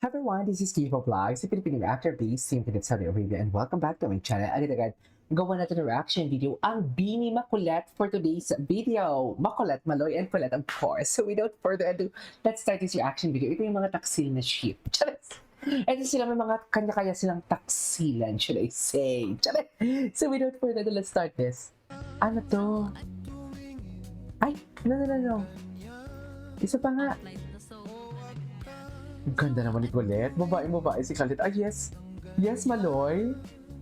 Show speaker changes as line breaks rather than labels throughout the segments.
Hi everyone, this is Kiho Vlog, si Pilipino actor based in Saudi Arabia, and welcome back to my channel. Agad-agad, gawa natin ng reaction video ang Bini Makulit for today's video. Makulit, Maloy, and Kulit, of course. So without further ado, let's start this reaction video. Ito yung mga taksil na ship. Charis! Ito sila, may mga kanya-kanya silang taksilan, should I say. Charis! So without further ado, let's start this. Ano to? Ay, no. Isa pa nga. Ganda naman ni Colette. Babae si Colette. Ah, yes. Yes, Maloy.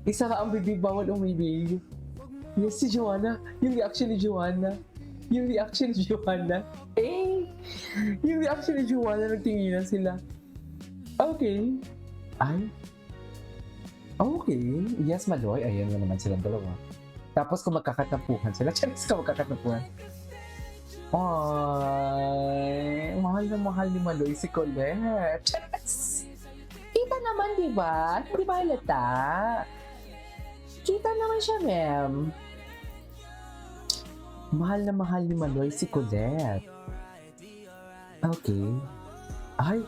Isa ka ang bibig, bawal umibig. Yes, si Joanna. Yung reaction ni Joanna. Eh! Yung reaction ni Joanna, nagtinginan sila. Okay. Ay. Okay. Yes, Maloy. Ayan na naman silang dalawa. Tapos kung magkakatapuhan sila. Charis ka magkakatapuhan. Ay, mahal na mahal ni Maloy si Colette. Charis! Kita naman, di ba? Hindi ba halata? Kita naman siya, ma'am. Mahal na mahal ni Maloy si Colette. Okay. Ay,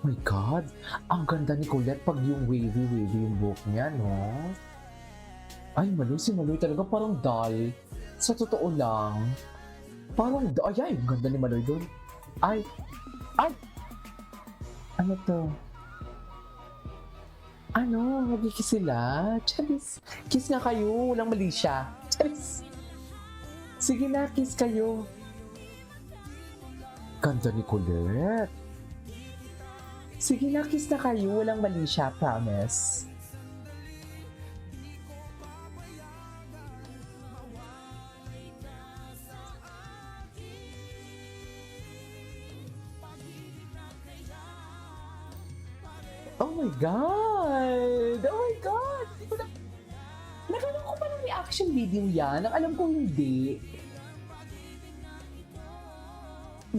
my God. Ang ganda ni Colette pag yung wavy yung buhok niya, no? Ay, Maloy, si Maloy talaga parang doll. Sa totoo lang. Parang, ay, ganda ni Maloy doon. Ay! Ano to? Ano? Magkikis sila? Charis! Kiss nga kayo, walang mali siya. Charis! Sige na, kiss kayo. Ganda ni Colette. Sige na, kiss na kayo, walang mali siya, promise. Oh my God! Nagano'n ko pa ng reaction video yan. Ang alam kong hindi.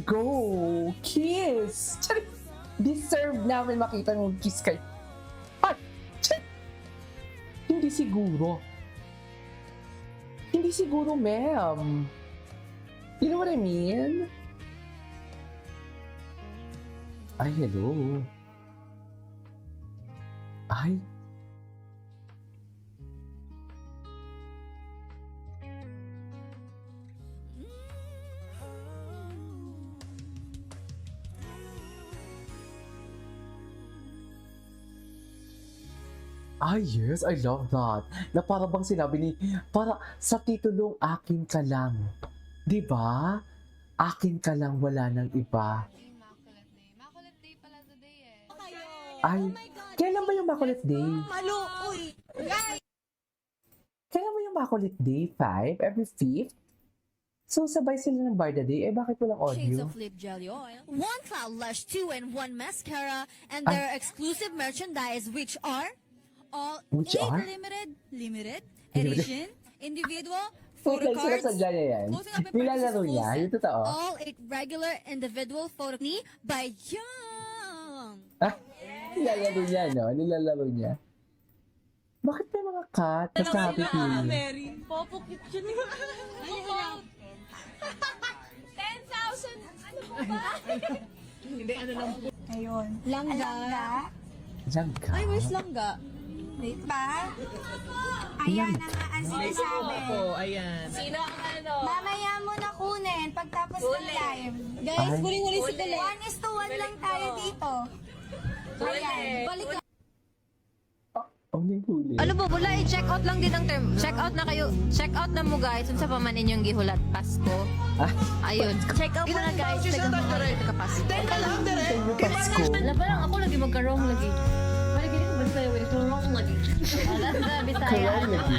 Go! Kiss! Charis! Deserve namin makita ng kiss kayo. Ay! Charis! Hindi siguro. Hindi siguro, ma'am. You know what I mean? Ay, hello. Ay. Ay, yes, I love that. Na para bang sinabi ni, para sa titulong akin ka lang. Di ba? Akin ka lang, wala nang iba.
Makulit day pala today eh.
Ay, kailan ba yung Makulit Day?
Malo, uy!
Kailan ba yung Makulit Day? 5? Every 5th? So, sabay sila ng Barda Day. Eh, bakit walang
Shades
audio?
of lip jelly oil, one cloud lash 2 and 1 mascara, and their exclusive merchandise, which are all
Which are?
limited edition, individual,
Wait
photo
lang,
cards,
sinasadya niya yan.
closing up and
Nilalaro
purchase
niya,
full
yung
set.
totoo.
All 8 regular individual photo ni by Young.
Ah, nilalaro niya, no? Nilalaro niya. Bakit may mga cat? Mas happy feeling.
Mary. Popokit yun. 10,000! Ano po ba? Ayun. Langga.
Diyan ka.
Ay, where's langga? Wait ba? Ayan na nga ang sinasabi.
Ayan.
Sino ang ano?
Mamaya mo na kunin pagtapos ng live.
Guys,
Ay.
huling-huli si Kulit.
1:1 lang tayo dito. Ayan.
Balik ka.
Oh, huli.
Ano po, wala i-check out lang din ang term. Check out na kayo. Check out na mo guys. Unsa pa man inyong gihulat Pasko.
Ah,
Ayun. Check out mo na guys. Taga mga ka Pasko.
Teka lang, dire.
yung Pasko.
Wala pa lang ako lagi magkarong lagi. Mali gini ko ba tayo with karong lagi. Wala sa Bisaya.
Karong lagi.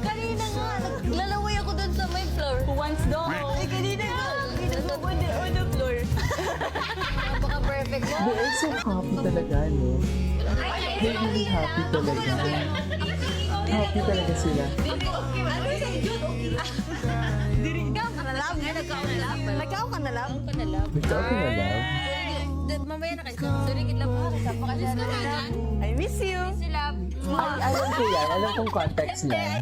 Kanina nga naglalaway ako doon sa may floor.
Who wants dog? Ay, kanina nga. On the floor.
Napaka perfect mo.
They are so happy talaga, no? They're really happy talaga. Happy talaga sila.
Nagkaw ka na lang.
Ikaw ka na lang.
Mamaya na kayo. Durigid lang po.
I miss you.
Ay, alam ko yan. Alam kong context niya.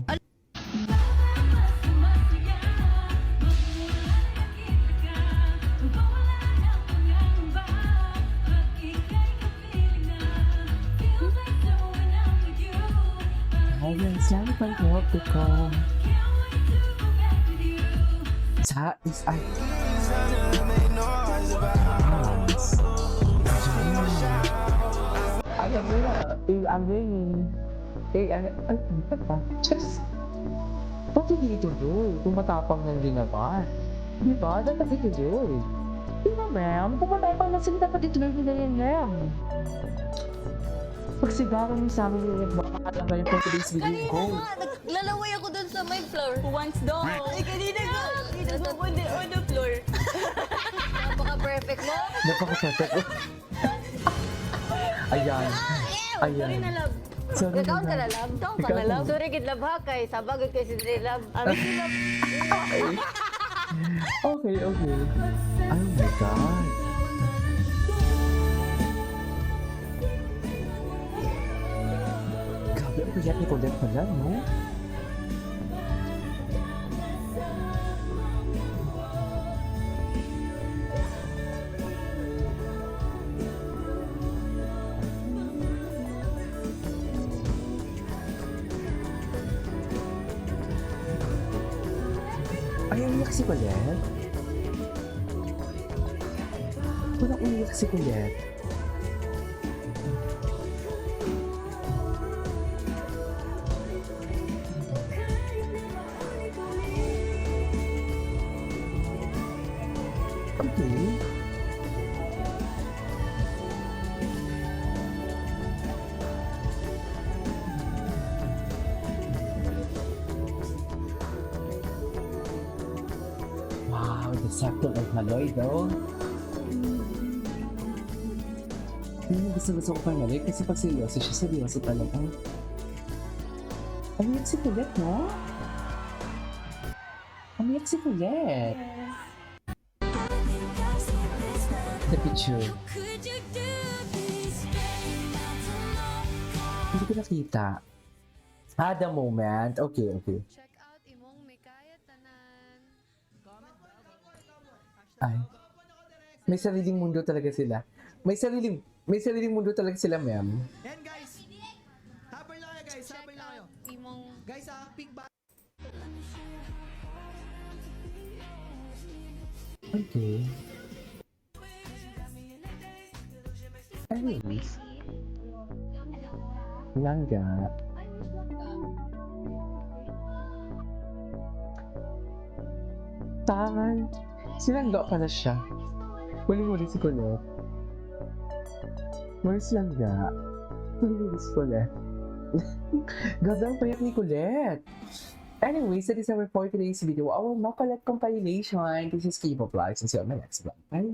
Silence, lalo pang help to come. Sa is ay. Alam mo na, ay, pa. Just, ba't hindi ito doon? Kung matapang ng ginawa. Di ba? Dapat ito doon. Di ba, ma'am? Kung matapang na sila, dapat ito doon na yan, ma'am. Pagsigaran mo sa amin yung makakala ba yung for today's video ko?
Naglalaway ako dun sa my floor.
Once daw. Ay, kanina ko. Kanina ko on the floor.
Napaka-perfect mo.
Napaka-perfect. Ayan. Ayan.
Sorry na, love.
Sorry
Ikaw
na,
ka na,
love.
love. Ikaw ka
Ikaw
na,
na.
love. Sorry, kid love ha, kay sabagod kay si Dre, love. Amin si love.
Okay, okay. Oh my God. Grabe, ang bigat ni Colette pala, no? Ay, umiyak si Colette? Walang umiyak si Colette. Okay. Wow, the second of Maloy though. Gusto ko pa Maloy kasi pag seryoso siya, seryoso talaga. Umiyak si Colette, no? Umiyak si Colette. The picture. Hindi ko nakita. Ah, the moment. Okay, okay.
Check out imong may kaya tanan.
Ay. May sariling mundo talaga sila. May sariling mundo talaga sila, ma'am.
Yan guys. Habang lang kayo guys. Habang lang kayo.
Imong
Guys pick ba?
Okay. Anyways. Langga. Tangan. Sinangga pala siya. Huli-huli si Colette. Where's Langga? Huli-huli si Colette. Ganda ang payak ni Colette. Anyways, that is our for today's video. Our Macolette compilation. This is K-pop Vlogs. And see you on my next vlog. Bye!